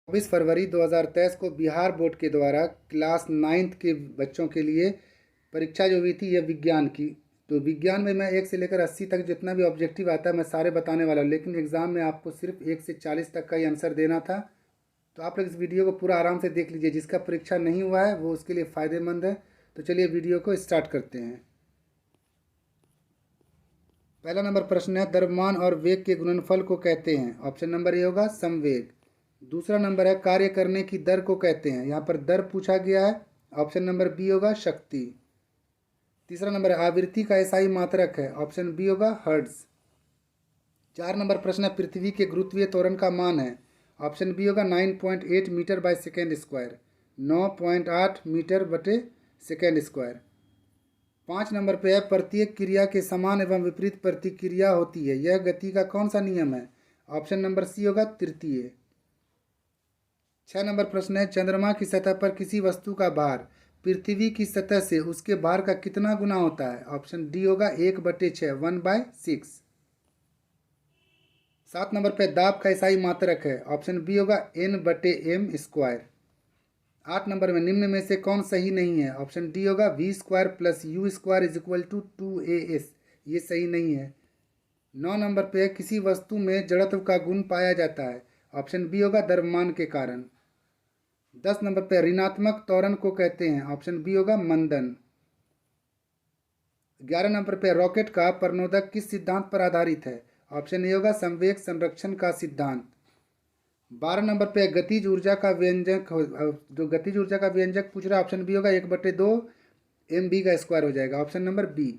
24 फरवरी 2023 को बिहार बोर्ड के द्वारा क्लास 9th के बच्चों के लिए परीक्षा जो हुई थी यह विज्ञान की। तो विज्ञान में मैं 1 से लेकर 80 तक जितना भी ऑब्जेक्टिव आता है मैं सारे बताने वाला हूँ, लेकिन एग्ज़ाम में आपको सिर्फ 1 से 40 तक का ही आंसर देना था। तो आप लोग इस वीडियो को पूरा आराम से देख लीजिए, जिसका परीक्षा नहीं हुआ है वो उसके लिए फ़ायदेमंद है। तो चलिए वीडियो को स्टार्ट करते हैं। पहला नंबर प्रश्न है, द्रव्यमान और वेग के गुणनफल को कहते हैं। ऑप्शन नंबर ए होगा संवेग। दूसरा नंबर है, कार्य करने की दर को कहते हैं। यहाँ पर दर पूछा गया है। ऑप्शन नंबर बी होगा शक्ति। तीसरा नंबर है, आवृत्ति का एसआई मात्रक है। ऑप्शन बी होगा हर्ट्ज। 4 नंबर प्रश्न है, पृथ्वी के गुरुत्वीय त्वरण का मान है। ऑप्शन बी होगा 9.8 metre by second square, 9.8 metre बटे सेकेंड स्क्वायर। 5 नंबर पे है, प्रत्येक क्रिया के समान एवं विपरीत प्रतिक्रिया होती है, यह गति का कौन सा नियम है। ऑप्शन नंबर सी होगा तृतीय। 6 नंबर प्रश्न है, चंद्रमा की सतह पर किसी वस्तु का भार पृथ्वी की सतह से उसके भार का कितना गुना होता है। ऑप्शन डी होगा 1/6, 1/6। 7 नंबर पे दाब का एसआई मात्रक है। ऑप्शन बी होगा N/m²। 8 नंबर में निम्न में से कौन सही नहीं है। ऑप्शन डी होगा v² + u² = 2as, ये सही नहीं है। 9 नंबर पे किसी वस्तु में जड़त्व का गुण पाया जाता है। ऑप्शन बी होगा द्रव्यमान के कारण। 10 नंबर पे ऋणात्मक त्वरण को कहते हैं। ऑप्शन बी होगा मंदन। 11 नंबर पे रॉकेट का प्रणोदक किस सिद्धांत पर आधारित है। ऑप्शन ए होगा संवेग संरक्षण का सिद्धांत। 12 नंबर पे गतिज ऊर्जा का व्यंजक, जो गतिज ऊर्जा का व्यंजक पूछ रहा है, ऑप्शन बी होगा 1/2 mv² हो जाएगा। Option number B.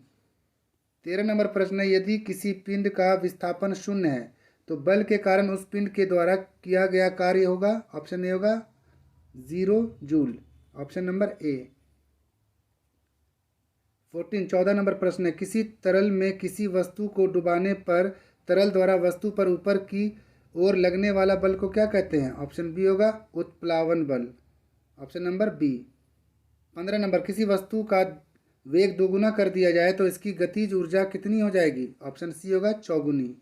13 नंबर प्रश्न है, यदि किसी पिंड का विस्थापन 0 है तो बल के कारण उस पिंड के द्वारा किया गया कार्य होगा। ऑप्शन ए होगा 0 जूल। ऑप्शन नंबर ए। 14 नंबर प्रश्न है, किसी तरल में किसी वस्तु को डुबाने पर तरल द्वारा वस्तु पर ऊपर की ओर लगने वाला बल को क्या कहते हैं। ऑप्शन बी होगा उत्प्लावन बल। Option number B. 15 नंबर, किसी वस्तु का वेग दोगुना कर दिया जाए तो इसकी गतिज ऊर्जा कितनी हो जाएगी। ऑप्शन सी होगा चौगुनी।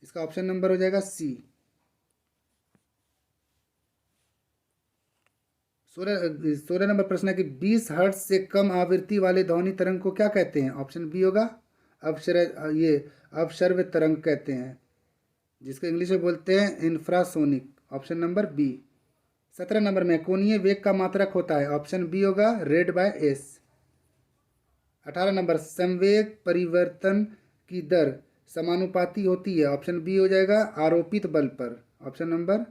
इसका ऑप्शन नंबर हो जाएगा सी। 16 नंबर प्रश्न है कि 20 हर्ट्ज से कम आवृत्ति वाले ध्वनि तरंग को क्या कहते हैं। ऑप्शन बी होगा अपश्रव्य तरंग कहते हैं, जिसको इंग्लिश में बोलते हैं infrasonic. Option number B. 17 number में कोणीय वेग का मात्रक होता है। ऑप्शन बी होगा ρ/s। 18 नंबर, संवेग परिवर्तन की दर समानुपाती होती है। ऑप्शन बी हो जाएगा आरोपित बल पर। ऑप्शन नंबर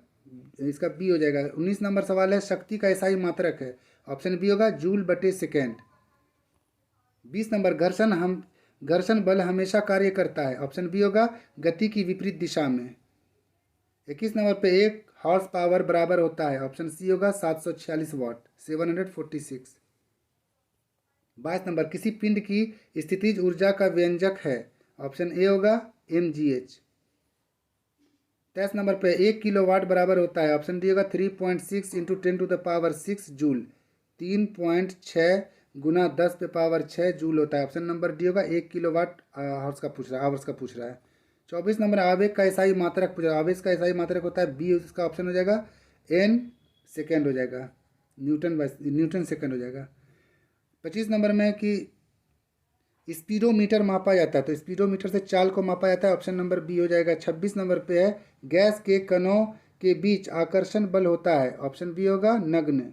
इसका बी हो जाएगा। 19 नंबर सवाल है, शक्ति का एसआई मात्रक है। ऑप्शन बी होगा जूल/सेकेंड। 20 नंबर, घर्षण बल हमेशा कार्य करता है। ऑप्शन बी होगा गति की विपरीत दिशा में। 21 नंबर पे 1 हॉर्स पावर बराबर होता है। ऑप्शन सी होगा 746 वाट, 746। 22 नंबर, किसी पिंड की स्थितिज ऊर्जा का व्यंजक है। ऑप्शन ए होगा mgh। 23 नंबर पे 1 किलोवाट बराबर होता है। ऑप्शन डी होगा 3.6 × 10⁶ जूल, 3.6 गुना 10⁻6 जूल होता है। ऑप्शन नंबर डी होगा 1 किलोवाट आवर्स का पूछ रहा है। 24 नंबर, आवेग का एसआई मात्रक पूछ रहा है। आवेश का एसआई मात्रक होता है बी, उसका ऑप्शन हो जाएगा n सेकेंड हो जाएगा, न्यूटन सेकेंड हो जाएगा। 25 नंबर में कि स्पीडोमीटर मापा जाता है, तो स्पीडोमीटर से चाल को मापा जाता है। ऑप्शन नंबर बी हो जाएगा। 26 नंबर पे है, गैस के कणों के बीच आकर्षण बल होता है। ऑप्शन बी होगा नगण्य।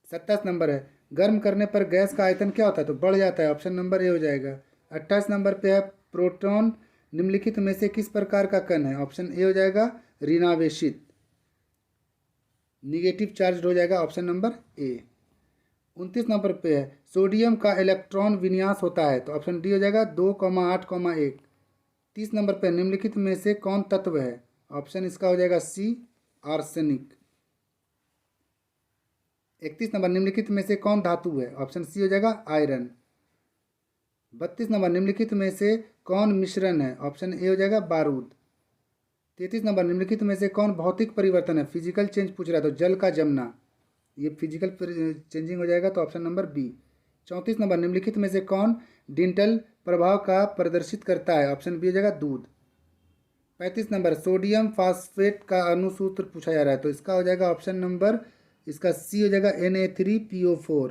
27 नंबर है, गर्म करने पर गैस का आयतन क्या होता है, तो बढ़ जाता है। ऑप्शन नंबर ए हो जाएगा। 28 नंबर पे है, प्रोटॉन निम्नलिखित में से किस प्रकार का कण है। ऑप्शन ए हो जाएगा ऋणावेशित, निगेटिव चार्ज हो जाएगा। ऑप्शन नंबर ए। 29 नंबर पे है, सोडियम का इलेक्ट्रॉन विन्यास होता है, तो ऑप्शन डी हो जाएगा 2,8,1। 30 नंबर पे निम्नलिखित में से कौन तत्व है। ऑप्शन इसका हो जाएगा सी आर्सेनिक। 31 नंबर, निम्नलिखित में से कौन धातु है। ऑप्शन सी हो जाएगा आयरन। 32 नंबर, निम्नलिखित में से कौन मिश्रण है। ऑप्शन ए हो जाएगा बारूद। 33 नंबर, निम्नलिखित में से कौन भौतिक परिवर्तन है, फिजिकल चेंज पूछ रहा है, तो जल का जमना, ये फिजिकल चेंजिंग हो जाएगा, तो ऑप्शन नंबर बी। 34 नंबर, निम्नलिखित में से कौन डिंटल प्रभाव का प्रदर्शित करता है। ऑप्शन बी हो जाएगा दूध। 35 नंबर सोडियम फास्फेट का अणुसूत्र पूछा जा रहा है, तो इसका हो जाएगा ऑप्शन नंबर, इसका सी हो जाएगा Na3PO4,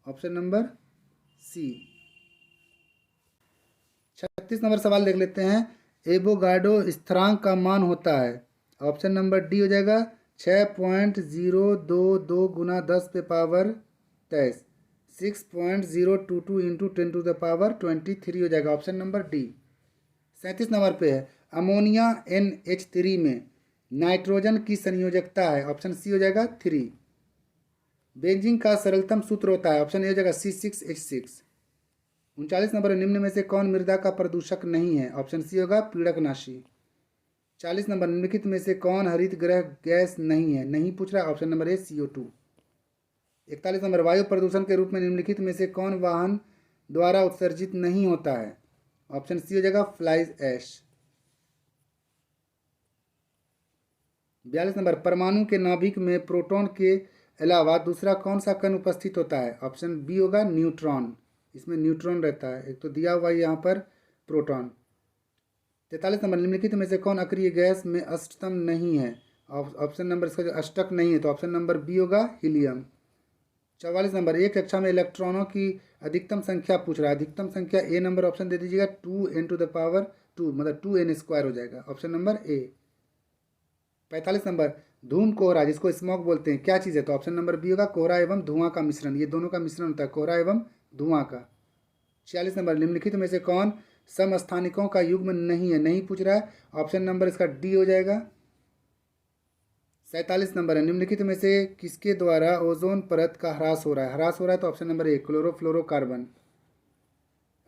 ऑप्शन नंबर सी। 36 नंबर सवाल देख लेते हैं। एवोगाड्रो स्थिरांक का मान होता है, ऑप्शन नंबर डी हो जाएगा 6.022 गुना 10⁻23, 6.022 इंटू 10⁻23 हो जाएगा, ऑप्शन नंबर डी। 37 नंबर पे है अमोनिया NH3 में नाइट्रोजन की संयोजकता है, ऑप्शन सी हो जाएगा 3। बेंजीन का सरलतम सूत्र होता है, ऑप्शन ए हो जाएगा C6H6। 39 नंबर, निम्न में से कौन मृदा का प्रदूषक नहीं है, ऑप्शन सी होगा पीड़कनाशी। 40 नंबर, निम्नलिखित में से कौन हरित गृह गैस नहीं है, नहीं पूछ रहा है, ऑप्शन नंबर ए CO2। 41 नंबर, वायु प्रदूषण के रूप में निम्नलिखित में से कौन वाहन द्वारा उत्सर्जित नहीं होता है, ऑप्शन सी हो जाएगा फ्लाइज ऐश। 42 नंबर, परमाणु के नाभिक में प्रोटॉन के अलावा दूसरा कौन सा कण उपस्थित होता है, ऑप्शन बी होगा न्यूट्रॉन, इसमें न्यूट्रॉन रहता है, एक तो दिया हुआ है यहाँ पर प्रोटॉन। 43 नंबर, निम्नलिखित में से कौन अक्रिय गैस में अष्टतम नहीं है, ऑप्शन नंबर इसका जो अष्टक नहीं है, तो ऑप्शन नंबर बी होगा हीलियम। 44 नंबर, एक कक्षा में इलेक्ट्रॉनों की अधिकतम संख्या पूछ रहा है, अधिकतम संख्या ए नंबर ऑप्शन दे दीजिएगा 2n⁻², मतलब 2n² हो जाएगा, ऑप्शन नंबर ए। 45 नंबर, धूम कोहरा जिसको स्मॉग बोलते हैं क्या चीज़ है, तो ऑप्शन नंबर बी होगा कोहरा एवं धुआं का मिश्रण, ये दोनों का मिश्रण होता है कोहरा एवं धुआं का। 46 नंबर, निम्नलिखित में से कौन समस्थानिकों का युग्म नहीं है, नहीं पूछ रहा है, ऑप्शन नंबर इसका डी हो जाएगा। 47 नंबर है, निम्नलिखित में से किसके द्वारा ओजोन परत का ह्रास हो रहा है, तो ऑप्शन नंबर ए क्लोरोफ्लोरोकार्बन।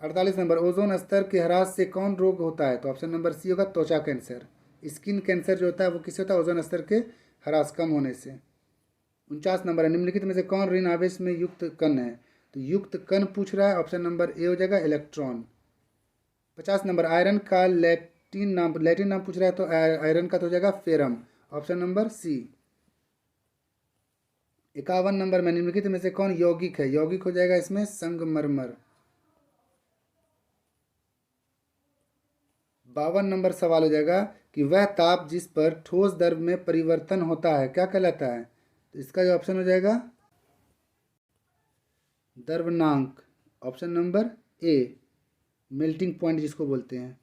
48 नंबर, ओजोन स्तर के ह्रास से कौन रोग होता है, तो ऑप्शन नंबर सी होगा त्वचा कैंसर, स्किन कैंसर जो होता है वो किससे होता है, ओजोन स्तर के ह्रास कम होने से। 49 नंबर है, निम्नलिखित में से कौन ऋण आवेश में युक्त कण है, तो युक्त कण पूछ रहा है, ऑप्शन नंबर ए हो जाएगा इलेक्ट्रॉन। 50 नंबर, आयरन का लैटिन नाम पूछ रहा है, तो आयरन का तो हो जाएगा ferrum, option number C. 51 number में, निम्नलिखित में से कौन यौगिक है, यौगिक हो जाएगा इसमें संगमरमर। 52 नंबर सवाल हो जाएगा कि वह ताप जिस पर ठोस द्रव में परिवर्तन होता है क्या कहलाता है, तो इसका जो ऑप्शन हो जाएगा द्रव्यनांक, option number A melting point जिसको बोलते हैं।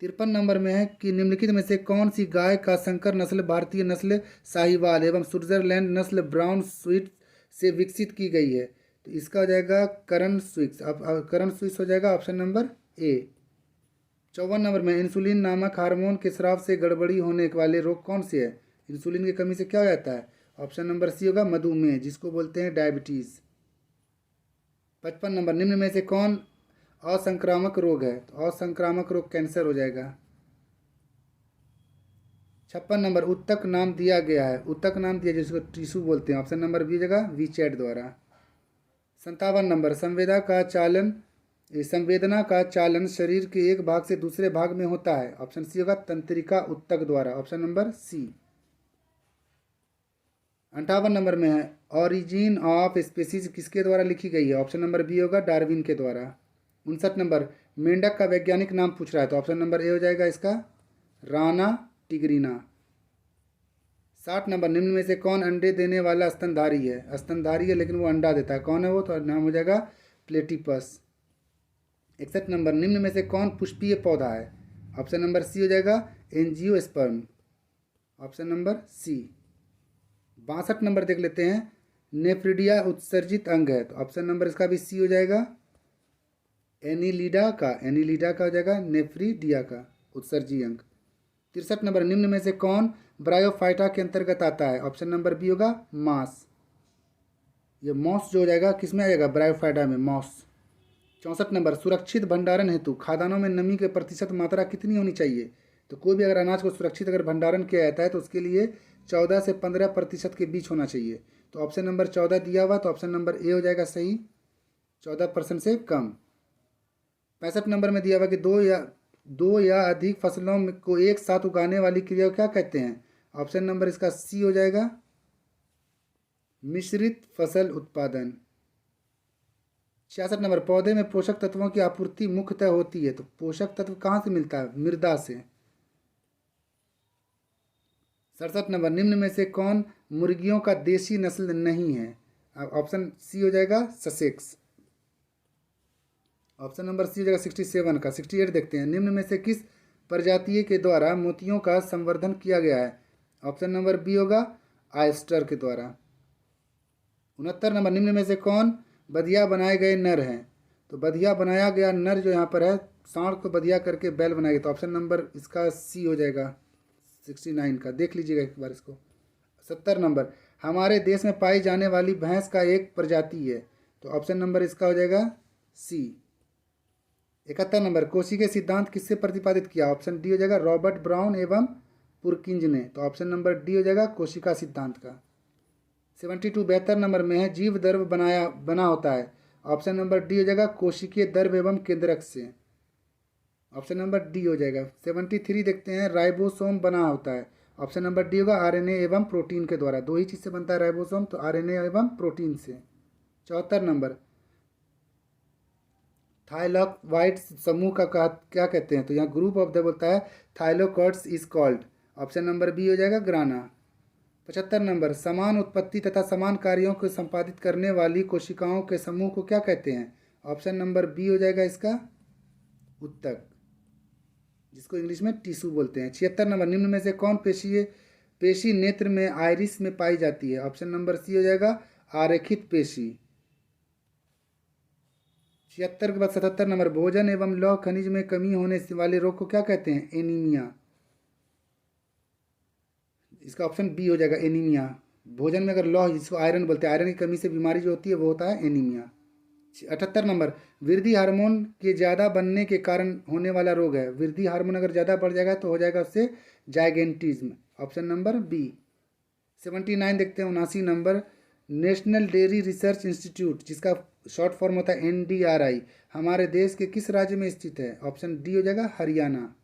53 नंबर में है कि निम्नलिखित में से कौन सी गाय का संकर नस्ल भारतीय नस्ल साहिवाल एवं स्विट्जरलैंड नस्ल ब्राउन स्विट से विकसित की गई है, तो इसका हो जाएगा करण स्विस, अब करण स्विस हो जाएगा, ऑप्शन नंबर ए। 54 नंबर में, इंसुलिन नामक हार्मोन के स्राव से गड़बड़ी होने वाले रोग कौन से है, इंसुलिन की कमी से क्या हो जाता है, ऑप्शन नंबर सी होगा मधुमेह जिसको बोलते हैं डायबिटीज़। 55 नंबर, निम्न में से कौन असंक्रामक रोग है, तो असंक्रामक रोग कैंसर हो जाएगा। 56 नंबर, उत्तक नाम दिया गया है, उत्तक नाम दिया जिसको टिशू बोलते हैं, ऑप्शन नंबर बी जगह वीचैट द्वारा। 57 नंबर, संवेदना का चालन शरीर के एक भाग से दूसरे भाग में होता है, ऑप्शन सी होगा तंत्रिका उत्तक द्वारा, ऑप्शन नंबर सी। 58 नंबर में है ऑरिजिन ऑफ स्पीसीज किसके द्वारा लिखी गई है, ऑप्शन नंबर बी होगा डार्विन के द्वारा। 59 नंबर, मेंढक का वैज्ञानिक नाम पूछ रहा है, तो ऑप्शन नंबर ए हो जाएगा इसका राना टिग्रिना। 60 नंबर, निम्न में से कौन अंडे देने वाला स्तनधारी है, स्तनधारी है लेकिन वो अंडा देता है, कौन है वो, तो नाम हो जाएगा प्लेटिपस। 61 नंबर, निम्न में से कौन पुष्पीय पौधा है, ऑप्शन नंबर सी हो जाएगा angiosperm, option number C. 62 number देख लेते हैं, नेफ्रिडिया उत्सर्जित अंग है, तो ऑप्शन नंबर इसका भी सी हो जाएगा एनीलिडा का हो जाएगा नेफ्रिडिया का उत्सर्जी अंग। 63 नंबर, निम्न में से कौन ब्रायोफाइटा के अंतर्गत आता है, ऑप्शन नंबर बी होगा मास, ये मॉस जो हो जाएगा किस में आ जाएगा ब्रायोफाइटा में, मॉस। 64 नंबर, सुरक्षित भंडारण हेतु खाद्यान्नों में नमी के प्रतिशत मात्रा कितनी होनी चाहिए, तो कोई भी अगर अनाज को सुरक्षित अगर भंडारण किया जाता है तो उसके लिए 14 से 15% के बीच होना चाहिए, तो ऑप्शन नंबर 14 दिया हुआ, तो ऑप्शन नंबर ए हो जाएगा सही, 14% से कम। 65 नंबर में दिया हुआ कि दो या अधिक फसलों को एक साथ उगाने वाली क्रिया को क्या कहते हैं, ऑप्शन नंबर इसका सी हो जाएगा मिश्रित फसल उत्पादन। 66 नंबर, पौधे में पोषक तत्वों की आपूर्ति मुख्यतः होती है, तो पोषक तत्व कहाँ से मिलता है, मृदा से, 67 नंबर, निम्न में से कौन मुर्गियों का देशी नस्ल नहीं है? ऑप्शन सी हो जाएगा ससेक्स। ऑप्शन नंबर सी हो जाएगा 67 का। 68 देखते हैं, निम्न में से किस प्रजातीय के द्वारा मोतियों का संवर्धन किया गया है? ऑप्शन नंबर बी होगा आयस्टर के द्वारा। 69 नंबर, निम्न में से कौन बधिया बनाए गए नर हैं? तो बधिया बनाया गया नर जो यहाँ पर है, सांड को बधिया करके बैल बनाएगा, तो ऑप्शन नंबर इसका सी हो जाएगा 69 का। देख लीजिएगा एक बार इसको। 70 नंबर, हमारे देश में पाई जाने वाली भैंस का एक प्रजाति है, तो ऑप्शन नंबर इसका हो जाएगा सी। 71 नंबर, कोशी के सिद्धांत किससे प्रतिपादित किया? ऑप्शन डी हो जाएगा रॉबर्ट ब्राउन एवं पुरकिंज ने, तो ऑप्शन नंबर डी हो जाएगा कोशिका सिद्धांत का। 72 72 नंबर में है, जीव द्रव्य बना होता है, ऑप्शन नंबर डी हो जाएगा कोशिकीय द्रव्य एवं केंद्रक से, ऑप्शन नंबर डी हो जाएगा। 73 देखते हैं, राइबोसोम बना होता है, ऑप्शन नंबर डी होगा आरएनए एवं प्रोटीन के द्वारा। दो ही चीज़ से बनता है राइबोसोम, तो आरएनए एवं प्रोटीन से। 74 नंबर, थाइलॉक्वाइड समूह का क्या कहते हैं? तो यहाँ ग्रुप ऑफ द बोलता है thylakoids is called, option number B हो जाएगा ग्राना। 75 नंबर, समान उत्पत्ति तथा समान कार्यों को संपादित करने वाली कोशिकाओं के समूह को क्या कहते हैं? ऑप्शन नंबर बी हो जाएगा इसका उत्तक, जिसको इंग्लिश में टिश्यू बोलते हैं। 76 नंबर, निम्न में से कौन पेशी नेत्र में आइरिस में पाई जाती है? ऑप्शन नंबर सी हो जाएगा आरेखित पेशी। 76 के बाद 77 नंबर, भोजन एवं लौह खनिज में कमी होने वाले रोग को क्या कहते हैं? एनीमिया, इसका ऑप्शन बी हो जाएगा एनीमिया। भोजन में अगर लौह, जिसको आयरन बोलते हैं, आयरन की कमी से बीमारी जो होती है वो होता है एनीमिया। 78 नंबर, वृद्धि हार्मोन के ज़्यादा बनने के कारण होने वाला रोग है। वृद्धि हार्मोन अगर ज़्यादा बढ़ जाएगा तो हो जाएगा उससे जाइगेंटिज्म, ऑप्शन नंबर बी। 79 देखते हैं, 79 number, national dairy research institute, जिसका शॉर्ट फॉर्म होता है NDRI, हमारे देश के किस राज्य में स्थित है? ऑप्शन डी हो जाएगा हरियाणा।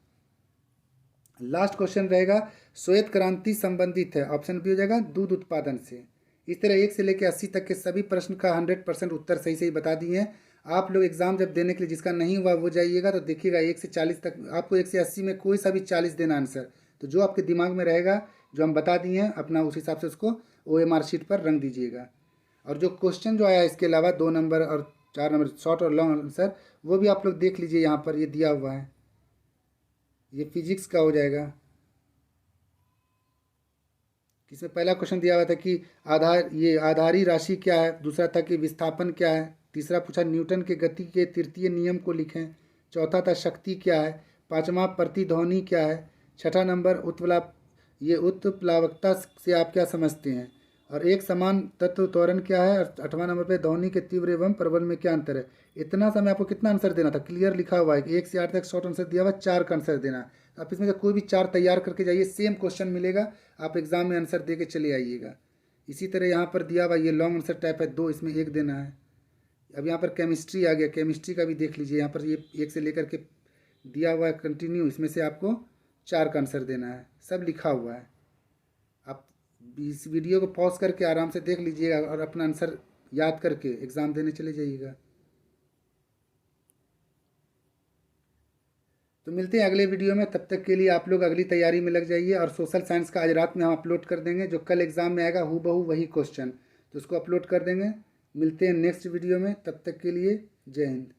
लास्ट क्वेश्चन रहेगा, श्वेत क्रांति संबंधित है, ऑप्शन बी हो जाएगा दूध उत्पादन से। इस तरह 1 से लेकर 80 तक के सभी प्रश्न का 100% उत्तर सही सही बता दिए हैं। आप लोग एग्जाम जब देने के लिए, जिसका नहीं हुआ वो जाइएगा तो देखिएगा 1 से 40 तक, आपको 1 से 80 में कोई सा भी 40 देना आंसर, तो जो आपके दिमाग में रहेगा जो हम बता दिए हैं अपना, उस हिसाब से उसको OMR शीट पर रंग दीजिएगा। और जो क्वेश्चन जो आया इसके अलावा 2 नंबर और 4 नंबर शॉर्ट और लॉन्ग आंसर, वो भी आप लोग देख लीजिए, यहाँ पर ये दिया हुआ है, ये फिजिक्स का हो जाएगा। इसमें पहला क्वेश्चन दिया हुआ था कि आधारी राशि क्या है, दूसरा था कि विस्थापन क्या है, तीसरा पूछा न्यूटन के गति के तृतीय नियम को लिखें, चौथा था शक्ति क्या है, पांचवा प्रतिध्वनि क्या है, छठा नंबर उत्प्लावकता से आप क्या समझते हैं, और एक समान तत्व त्वरण क्या है, और 8वां नंबर पे ध्वनि के तीव्र एवं प्रबल में क्या अंतर है। इतना समय आपको कितना आंसर देना था, क्लियर लिखा हुआ है कि 1 से 8 तक शॉर्ट आंसर दिया हुआ है, 4 का आंसर देना। आप इसमें से कोई भी 4 तैयार करके जाइए, सेम क्वेश्चन मिलेगा, आप एग्जाम में आंसर दे के चले आइएगा। इसी तरह यहाँ पर दिया हुआ ये लॉन्ग आंसर टाइप है 2, इसमें 1 देना है। अब यहाँ पर केमिस्ट्री आ गया, केमिस्ट्री का भी देख लीजिए, यहाँ पर ये 1 से लेकर के दिया हुआ है कंटिन्यू, इसमें से आपको 4 का आंसर देना है, सब लिखा हुआ है। आप इस वीडियो को पॉज करके आराम से देख लीजिएगा और अपना आंसर याद करके एग्ज़ाम देने चले जाइएगा। तो मिलते हैं अगले वीडियो में, तब तक के लिए आप लोग अगली तैयारी में लग जाइए। और सोशल साइंस का आज रात में हम अपलोड कर देंगे, जो कल एग्ज़ाम में आएगा हूबहू वही क्वेश्चन, तो उसको अपलोड कर देंगे। मिलते हैं नेक्स्ट वीडियो में, तब तक के लिए जय हिंद।